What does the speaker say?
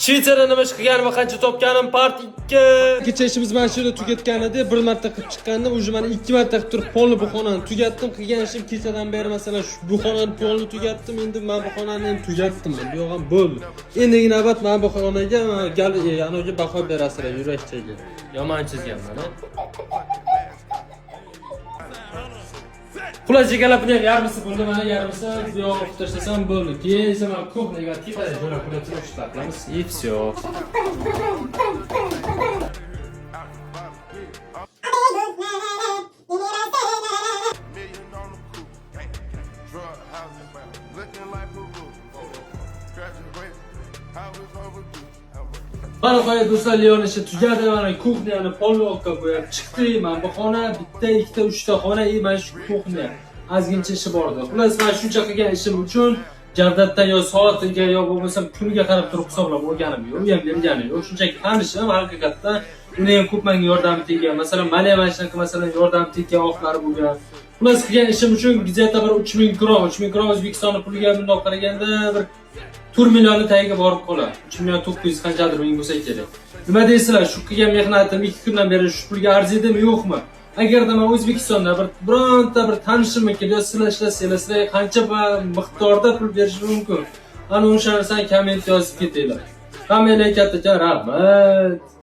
Shvetsiyada nima ish qilganim va qancha topganim part 2. Kecha ishimiz mana shu yerda tugatgan edi. Bir marta qilib chiqqanda, уже mana ikki marta qilib turib polni buxonani tugatdim. Qilgan ishim kechadan beri masalan shu buxonani polni tugatdim. Endi men buxonani ham tugatdim. Bu yo'q ham bo'ldi. Endigi navbat men buxonaga yanoga baho berasizlar yurakchaga. Yomon chizganman, ha. Xullas egalapni yarmisi bo'ldi, mana yarmisi bu yoqqa olib tashlasam bo'ldi. Keyin esa men kuxnyaga tepada jo'nab qo'yib ishlatamiz. И всё. Mana qo'yib do'stlar, Leon ishi tugadi. Mana kuxnyani polvokka qo'yib chiqdi. Men bu xona bitta, ikkita, uchta xona, mana shu kuxnya. Azgincha ishi bor edi. Xullas men shuncha qilgan ishim uchun Javdatdan yo soatiga yo bo'lmasa kuniga qarab turib hisoblab o'rganib yo'q, u ham berganim yo'q. Shunchaki tanishim haqiqatdan uni ham ko'p menga yordam teggan. Masalan, mana mana shunaqa masalan yordam teggan oqlari bo'lgan. Xullas qilgan ishim uchun gazeta bir 3000 kron, 3000 kron O'zbekiston puliga bundoq qaraganda bir 4 millionni tagiga borib qoladi. 3 million 900 qanchadir ming bo'lsa kerak. Nima deysizlar, shu qilgan mehnatim 2 kundan beri shu pulga arziydimi, yo'qmi? Agarda men O'zbekistonda bironta bir tanishimga kelib sizlar ishlasanglar, sizlarga qancha miqdorda pul berishim mumkin? Ana o'sha narsani komment yozib ketinglar. Hammaga katta rahmat.